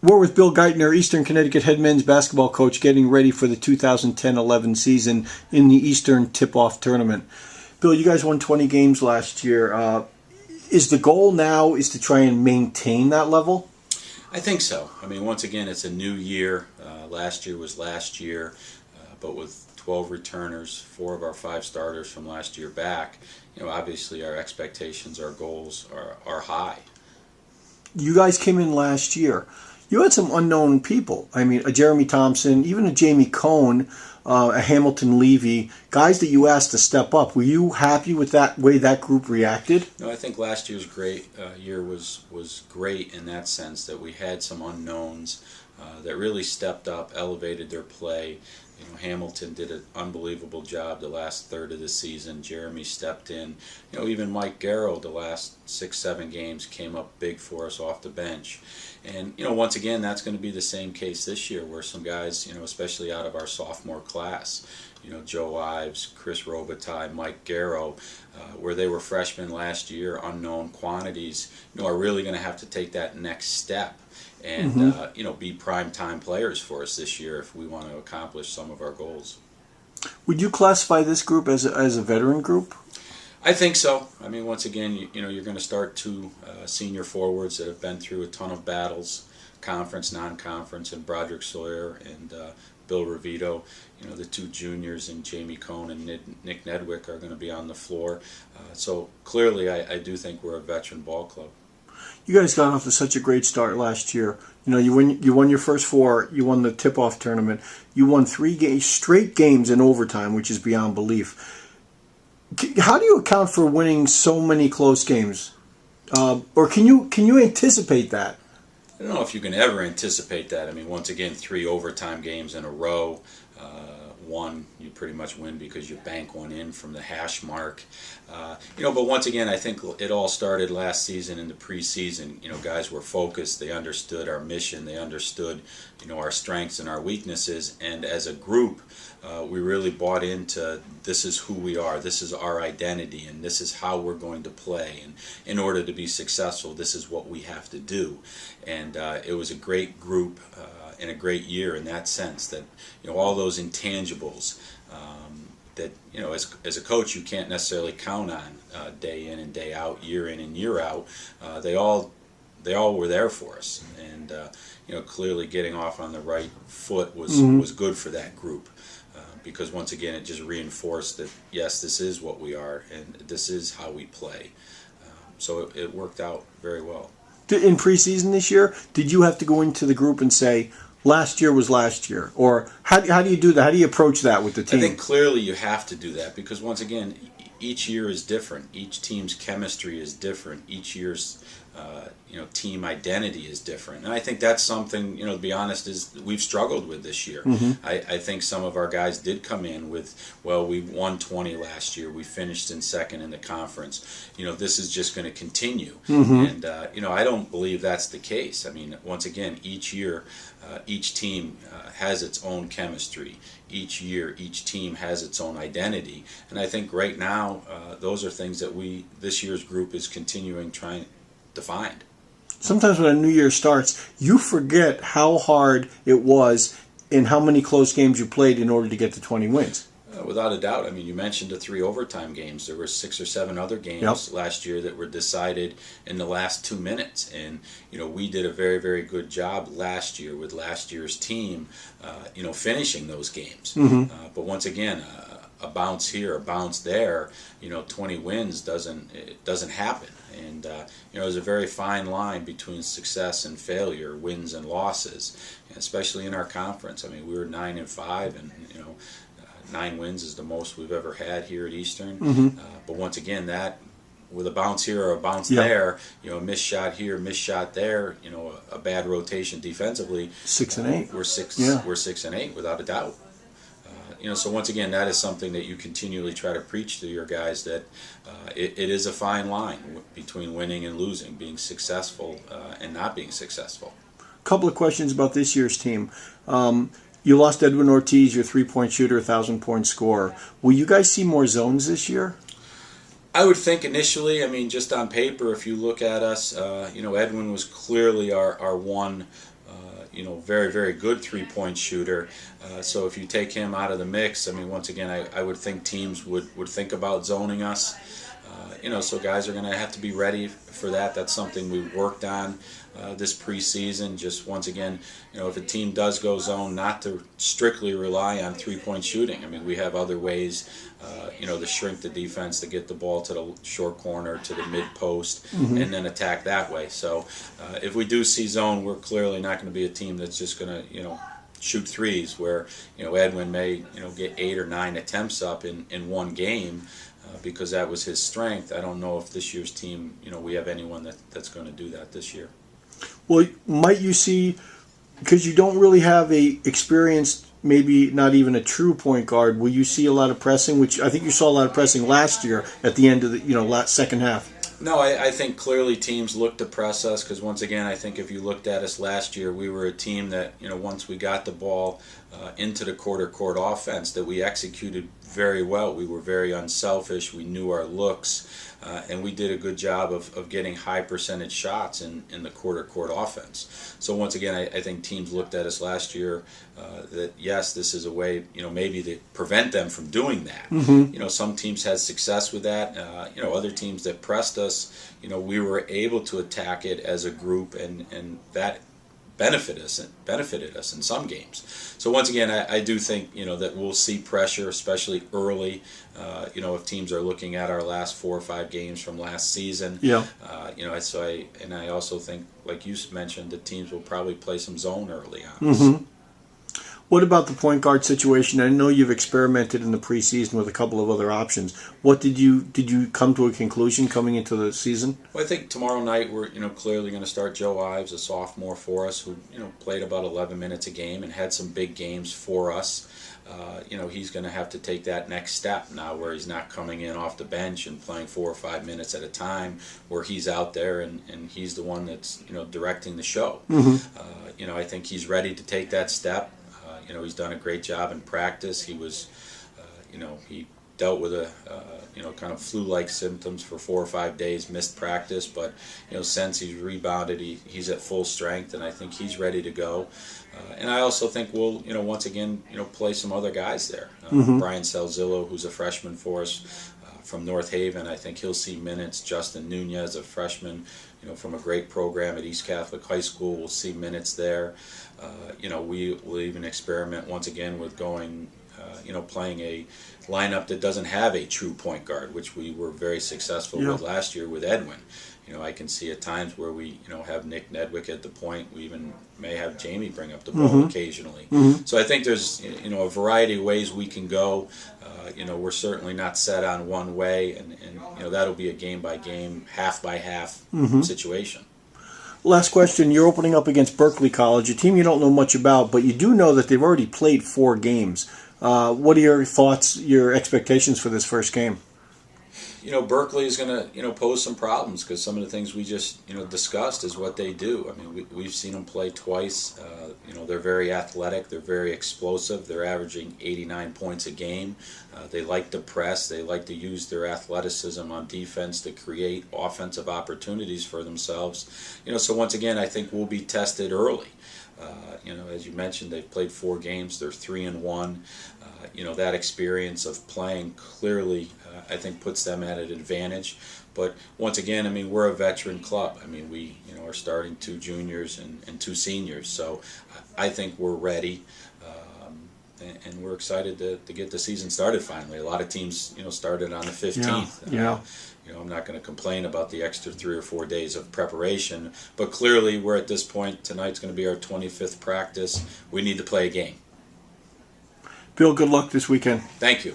We're with Bill Geithner, Eastern Connecticut head men's basketball coach, getting ready for the 2010-11 season in the Eastern Tip-Off Tournament. Bill, you guys won 20 games last year. Is the goal now is to try and maintain that level? I think so. I mean, once again, it's a new year. Last year was last year, but with 12 returners, 4 of our 5 starters from last year back, obviously our expectations, our goals are high. You guys came in last year. You had some unknown people. I mean, a Jeremy Thompson, even a Jamie Cohn, a Hamilton Levy, guys that you asked to step up. Were you happy with that way that group reacted? No, I think last year's year was great in that sense that we had some unknowns that really stepped up, elevated their play. Hamilton did an unbelievable job the last third of the season. Jeremy stepped in. Even Mike Garrow the last 6-7 games came up big for us off the bench. And once again, that's going to be the same case this year, where some guys, especially out of our sophomore class, Joe Ives, Chris Robitaille, Mike Garrow, where they were freshmen last year, unknown quantities, are really going to have to take that next step and be prime time players for us this year if we want to accomplish some of our goals. Would you classify this group as a veteran group? I think so. I mean, once again, you're going to start 2 senior forwards that have been through a ton of battles, conference, non-conference, and Broderick Sawyer and Bill Revito. The 2 juniors and Jamie Cohn and Nick Nedwick are going to be on the floor. So clearly, I do think we're a veteran ball club. You guys got off to such a great start last year. You won your first 4. You won the tip-off tournament. You won 3 straight games in overtime, which is beyond belief. How do you account for winning so many close games? Or can you anticipate that? I don't know if you can ever anticipate that. I mean, once again, 3 overtime games in a row. 1 you pretty much win because you bank 1 in from the hash mark. But once again, I think it all started last season in the preseason. Guys were focused. They understood our mission. They understood, our strengths and our weaknesses. And as a group, we really bought into this is who we are. This is our identity, and this is how we're going to play. And in order to be successful, this is what we have to do. And it was a great group. In a great year in that sense that all those intangibles that as a coach you can't necessarily count on day in and day out, year in and year out. They all were there for us, and clearly getting off on the right foot was good for that group because once again it just reinforced that yes, this is what we are and this is how we play. So it worked out very well. In preseason this year, did you have to go into the group and say, last year was last year? Or how do you do that? How do you approach that with the team? I think clearly you have to do that because, once again, each year is different. Each team's chemistry is different. Each year's team identity is different. And I think that's something, to be honest, is we've struggled with this year. I think some of our guys did come in with, well, we won 20 last year. We finished in second in the conference. This is just going to continue. And, I don't believe that's the case. I mean, once again, each year, each team has its own chemistry. Each year, each team has its own identity. And I think right now, those are things that this year's group is continuing trying to find. Sometimes when a new year starts, you forget how hard it was and how many close games you played in order to get to 20 wins. Without a doubt. I mean, you mentioned the 3 overtime games. There were 6 or 7 other games last year that were decided in the last 2 minutes. And, we did a very, very good job last year with last year's team, finishing those games. But once again, a bounce here, a bounce there, 20 wins doesn't happen. And there's a very fine line between success and failure, wins and losses, especially in our conference. I mean, we were 9-5, and 9 wins is the most we've ever had here at Eastern. But once again, that with a bounce here or a bounce there, a missed shot here, missed shot there, a bad rotation defensively. 6 and 8. We're 6 and 8 without a doubt. So once again, that is something that you continually try to preach to your guys, that it is a fine line between winning and losing, being successful and not being successful. A couple of questions about this year's team. You lost Edwin Ortiz, your 3-point shooter, 1,000-point scorer. Will you guys see more zones this year? I would think initially, I mean, just on paper, if you look at us, Edwin was clearly our one very, very good three-point shooter. So if you take him out of the mix, I mean, once again, I would think teams would think about zoning us. So guys are going to have to be ready for that. That's something we worked on this preseason. Just once again, if a team does go zone, not to strictly rely on three-point shooting. I mean, we have other ways, to shrink the defense, to get the ball to the short corner, to the mid-post, and then attack that way. So if we do see zone, we're clearly not going to be a team that's just going to, shoot threes where, Edwin may, get 8 or 9 attempts up in one game. Because that was his strength. I don't know if this year's team, we have anyone that's going to do that this year. Well, might you see, because you don't really have a experienced, maybe not even a true point guard, will you see a lot of pressing, which I think you saw a lot of pressing last year at the end of the second half? No, I think clearly teams look to press us because, once again, I think if you looked at us last year, we were a team that, once we got the ball into the quarter court offense, that we executed very well. We were very unselfish. We knew our looks, and we did a good job of getting high percentage shots in the quarter court offense. So once again, I think teams looked at us last year that, yes, this is a way, maybe to prevent them from doing that. Some teams had success with that. Other teams that pressed us, we were able to attack it as a group, and that benefited us in some games. So once again, I do think that we'll see pressure, especially early. If teams are looking at our last 4 or 5 games from last season. Yeah. I also think, like you mentioned, that teams will probably play some zone early on. What about the point guard situation? I know you've experimented in the preseason with a couple of other options. What did you come to a conclusion coming into the season? Well, I think tomorrow night we're clearly going to start Joe Ives, a sophomore for us, who played about 11 minutes a game and had some big games for us. He's going to have to take that next step now, where he's not coming in off the bench and playing 4 or 5 minutes at a time, where he's out there and he's the one that's directing the show. I think he's ready to take that step. He's done a great job in practice. He was, he dealt with a, kind of flu-like symptoms for 4 or 5 days, missed practice, but, since he's rebounded, he's at full strength, and I think he's ready to go. And I also think we'll, once again, play some other guys there. Brian Salzillo, who's a freshman for us from North Haven, I think he'll see minutes. Justin Nunez, a freshman, from a great program at East Catholic High School, will see minutes there. We will even experiment once again with going, playing a lineup that doesn't have a true point guard, which we were very successful with last year with Edwin. I can see at times where we, have Nick Nedwick at the point. We even may have Jamie bring up the ball occasionally. So I think there's, a variety of ways we can go. We're certainly not set on one way, and that'll be a game-by-game, half-by-half situation. Last question. You're opening up against Berkeley College, a team you don't know much about, but you do know that they've already played 4 games. What are your thoughts, your expectations for this first game? Berkeley is going to, pose some problems because some of the things we just, discussed is what they do. I mean, we've seen them play twice. They're very athletic. They're very explosive. They're averaging 89 points a game. They like to press. They like to use their athleticism on defense to create offensive opportunities for themselves. So once again, I think we'll be tested early. As you mentioned, they've played 4 games. They're 3-1. That experience of playing clearly, I think, puts them at an advantage. But once again, I mean, we're a veteran club. I mean, we are starting 2 juniors and 2 seniors. So I think we're ready, and we're excited to get the season started finally. A lot of teams, started on the 15th. Yeah. I'm not going to complain about the extra 3 or 4 days of preparation. But clearly, we're at this point. Tonight's going to be our 25th practice. We need to play a game. Bill, good luck this weekend. Thank you.